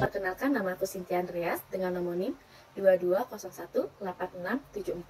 Perkenalkan, nama aku Cynthia Andreas dengan nomor NIM 2201867456,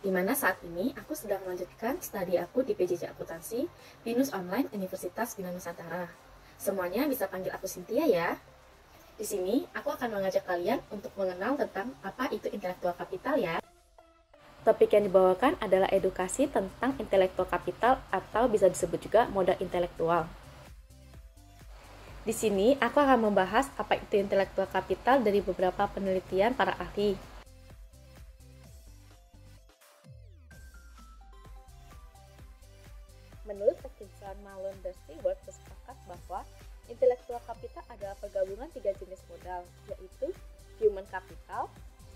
di mana saat ini aku sedang melanjutkan studi aku di PJJ Akuntansi Binus Online Universitas Bina Nusantara. Semuanya bisa panggil aku Cynthia ya. Di sini aku akan mengajak kalian untuk mengenal tentang apa itu intelektual kapital ya. Topik yang dibawakan adalah edukasi tentang intelektual kapital atau bisa disebut juga modal intelektual. Di sini aku akan membahas apa itu intelektual kapital dari beberapa penelitian para ahli. Menurut Atkinson, Malone, dan Stewart bersepakat bahwa intelektual kapital adalah pergabungan tiga jenis modal, yaitu human capital,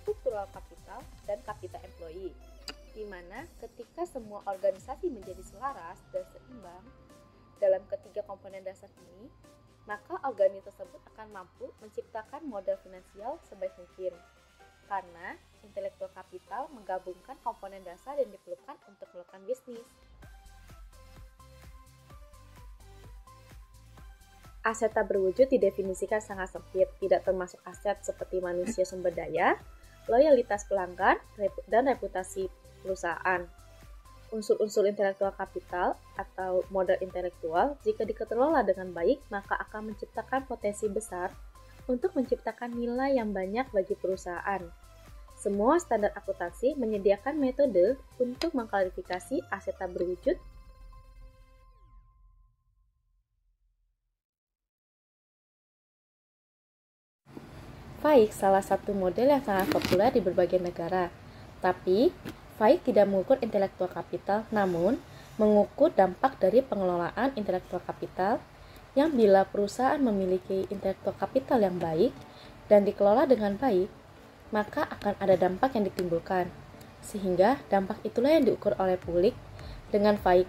struktural capital, dan capital employee, di mana ketika semua organisasi menjadi selaras dan seimbang dalam ketiga komponen dasar ini, maka organisasi tersebut akan mampu menciptakan modal finansial sebaik mungkin. Karena intelektual kapital menggabungkan komponen dasar yang diperlukan untuk melakukan bisnis. Aset tak berwujud didefinisikan sangat sempit, tidak termasuk aset seperti manusia sumber daya, loyalitas pelanggan, dan reputasi perusahaan. Unsur-unsur intelektual kapital atau modal intelektual jika dikelola dengan baik maka akan menciptakan potensi besar untuk menciptakan nilai yang banyak bagi perusahaan. Semua standar akuntansi menyediakan metode untuk mengklarifikasi aset tak berwujud. FAIC salah satu model yang sangat populer di berbagai negara, tapi FAIC tidak mengukur intelektual kapital, namun mengukur dampak dari pengelolaan intelektual kapital yang bila perusahaan memiliki intelektual kapital yang baik dan dikelola dengan baik, maka akan ada dampak yang ditimbulkan. Sehingga dampak itulah yang diukur oleh publik dengan FAIC,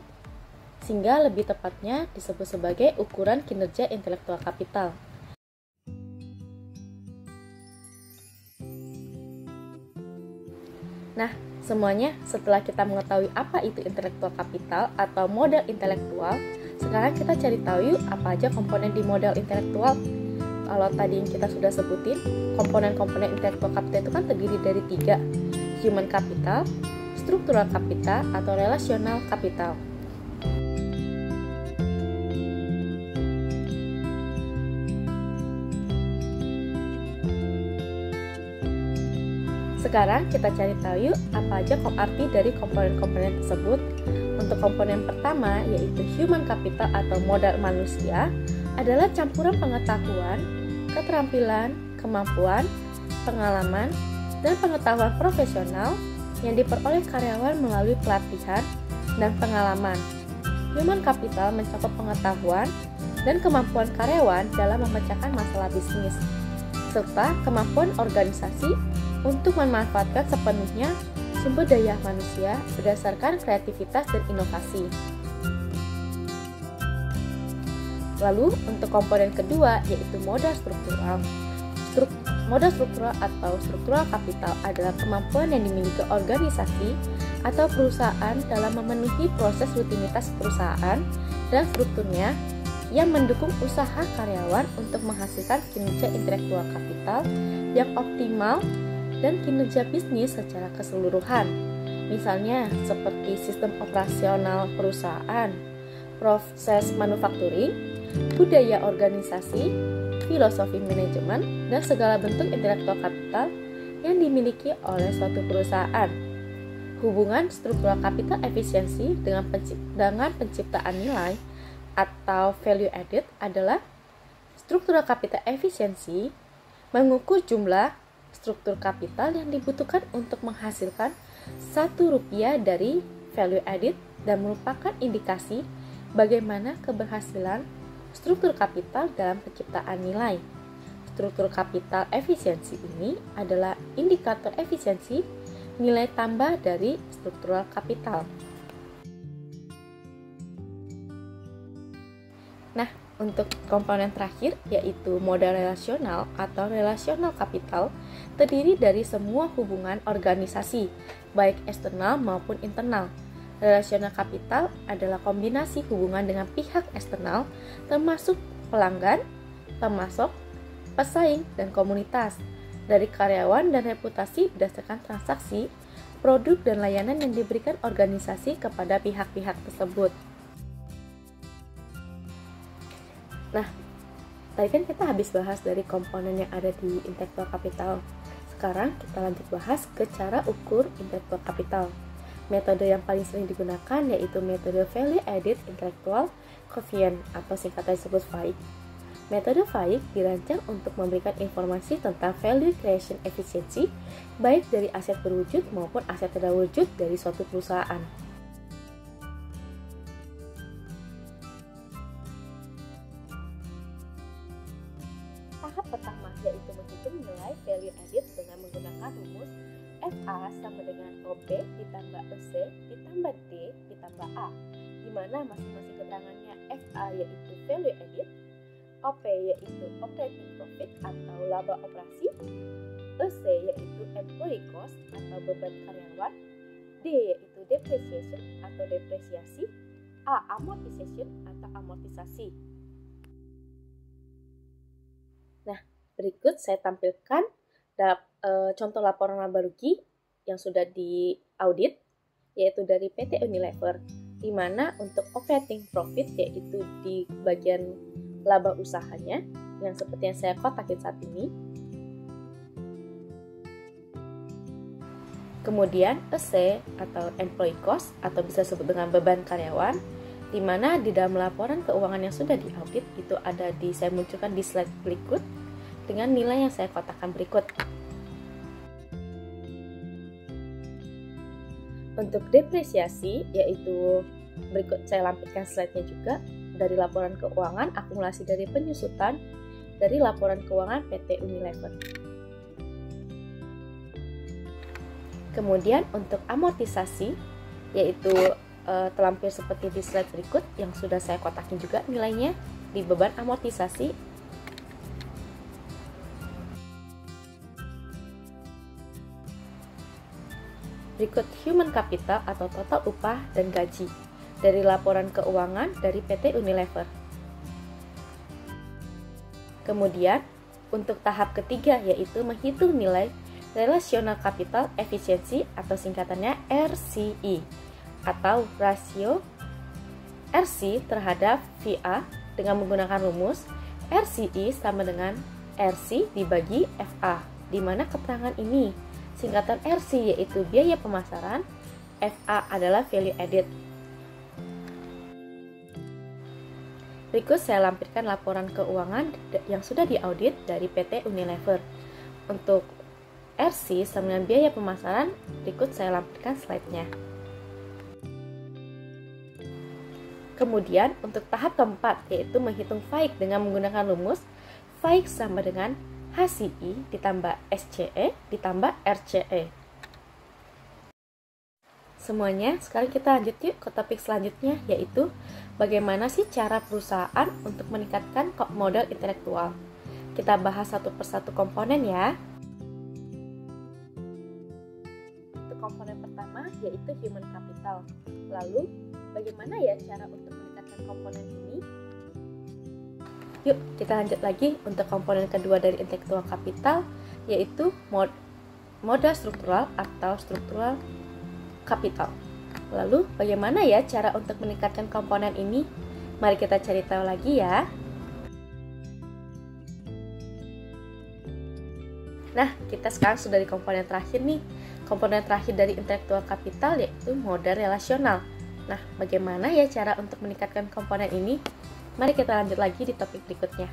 sehingga lebih tepatnya disebut sebagai ukuran kinerja intelektual kapital. Nah, semuanya setelah kita mengetahui apa itu intelektual kapital atau modal intelektual, sekarang kita cari tahu yuk apa aja komponen di modal intelektual. Kalau tadi yang kita sudah sebutin, komponen-komponen intelektual kapital itu kan terdiri dari 3, human capital, struktural capital, atau relational capital. Sekarang kita cari tahu yuk apa aja arti dari komponen-komponen tersebut. Untuk komponen pertama yaitu human capital atau modal manusia adalah campuran pengetahuan, keterampilan, kemampuan, pengalaman, dan pengetahuan profesional yang diperoleh karyawan melalui pelatihan dan pengalaman. Human capital mencakup pengetahuan dan kemampuan karyawan dalam memecahkan masalah bisnis, serta kemampuan organisasi untuk memanfaatkan sepenuhnya sumber daya manusia berdasarkan kreativitas dan inovasi. Lalu, untuk komponen kedua yaitu modal struktural. Modal struktural atau struktural kapital adalah kemampuan yang dimiliki organisasi atau perusahaan dalam memenuhi proses rutinitas perusahaan dan strukturnya yang mendukung usaha karyawan untuk menghasilkan kinerja intelektual kapital yang optimal dan kinerja bisnis secara keseluruhan. Misalnya seperti sistem operasional perusahaan, proses manufacturing, budaya organisasi, filosofi manajemen, dan segala bentuk intelektual kapital yang dimiliki oleh suatu perusahaan. Hubungan struktural capital efisiensi dengan penciptaan nilai atau value added adalah struktural capital efisiensi mengukur jumlah struktur kapital yang dibutuhkan untuk menghasilkan Rp1 dari value added dan merupakan indikasi bagaimana keberhasilan struktur kapital dalam penciptaan nilai. Struktur kapital efisiensi ini adalah indikator efisiensi nilai tambah dari struktural kapital. Nah, untuk komponen terakhir yaitu modal relasional atau relational capital terdiri dari semua hubungan organisasi, baik eksternal maupun internal. Relational capital adalah kombinasi hubungan dengan pihak eksternal termasuk pelanggan, pemasok, pesaing, dan komunitas, dari karyawan dan reputasi berdasarkan transaksi, produk, dan layanan yang diberikan organisasi kepada pihak-pihak tersebut. Nah, tadi kan kita habis bahas dari komponen yang ada di intellectual capital. Sekarang kita lanjut bahas ke cara ukur intellectual capital. Metode yang paling sering digunakan yaitu metode Value Added Intellectual Quotient atau singkatan disebut VAIQ. Metode VAIQ dirancang untuk memberikan informasi tentang value creation efficiency baik dari aset berwujud maupun aset tidak wujud dari suatu perusahaan. Tahap pertama yaitu menghitung nilai value added dengan menggunakan rumus FA sama dengan OP ditambah EC ditambah D ditambah A, di mana masing-masing keterangannya FA yaitu value added, OP yaitu operating profit atau laba operasi, EC yaitu employee cost atau beban karyawan, D yaitu depreciation atau depresiasi, A amortization atau amortisasi. Nah, berikut saya tampilkan contoh laporan laba rugi yang sudah diaudit, yaitu dari PT Unilever, di mana untuk operating profit yaitu di bagian laba usahanya, yang seperti yang saya kotakin saat ini. Kemudian EC atau employee cost atau bisa disebut dengan beban karyawan, di mana di dalam laporan keuangan yang sudah diaudit itu ada saya munculkan di slide berikut dengan nilai yang saya kotakkan berikut. Untuk depresiasi, yaitu berikut saya lampirkan slide-nya juga, dari laporan keuangan akumulasi dari penyusutan dari laporan keuangan PT Unilever. Kemudian untuk amortisasi, yaitu terlampir seperti di slide berikut yang sudah saya kotakin juga nilainya di beban amortisasi. Berikut human capital atau total upah dan gaji dari laporan keuangan dari PT Unilever. Kemudian, untuk tahap ketiga yaitu menghitung nilai relational capital efficiency atau singkatannya RCE atau rasio RC terhadap VA dengan menggunakan rumus RCE sama dengan RC dibagi FA, di mana keterangan ini singkatan RC yaitu biaya pemasaran, FA adalah value added. Berikut saya lampirkan laporan keuangan yang sudah diaudit dari PT Unilever. Untuk RC sama dengan biaya pemasaran, berikut saya lampirkan slide-nya. Kemudian untuk tahap keempat yaitu menghitung VAIQ dengan menggunakan rumus VAIQ sama dengan HCI ditambah SCE ditambah RCE. Semuanya, sekarang kita lanjut yuk ke topik selanjutnya, yaitu bagaimana sih cara perusahaan untuk meningkatkan modal intelektual. Kita bahas satu persatu komponen ya. Untuk komponen pertama yaitu human capital. Lalu, bagaimana ya cara untuk meningkatkan komponen ini? Yuk, kita lanjut lagi untuk komponen kedua dari intellectual capital, yaitu modal struktural atau struktural capital. Lalu, bagaimana ya cara untuk meningkatkan komponen ini? Mari kita cari tahu lagi ya. Nah, kita sekarang sudah di komponen terakhir nih. Komponen terakhir dari intellectual capital yaitu modal relasional. Nah, bagaimana ya cara untuk meningkatkan komponen ini? Mari kita lanjut lagi di topik berikutnya.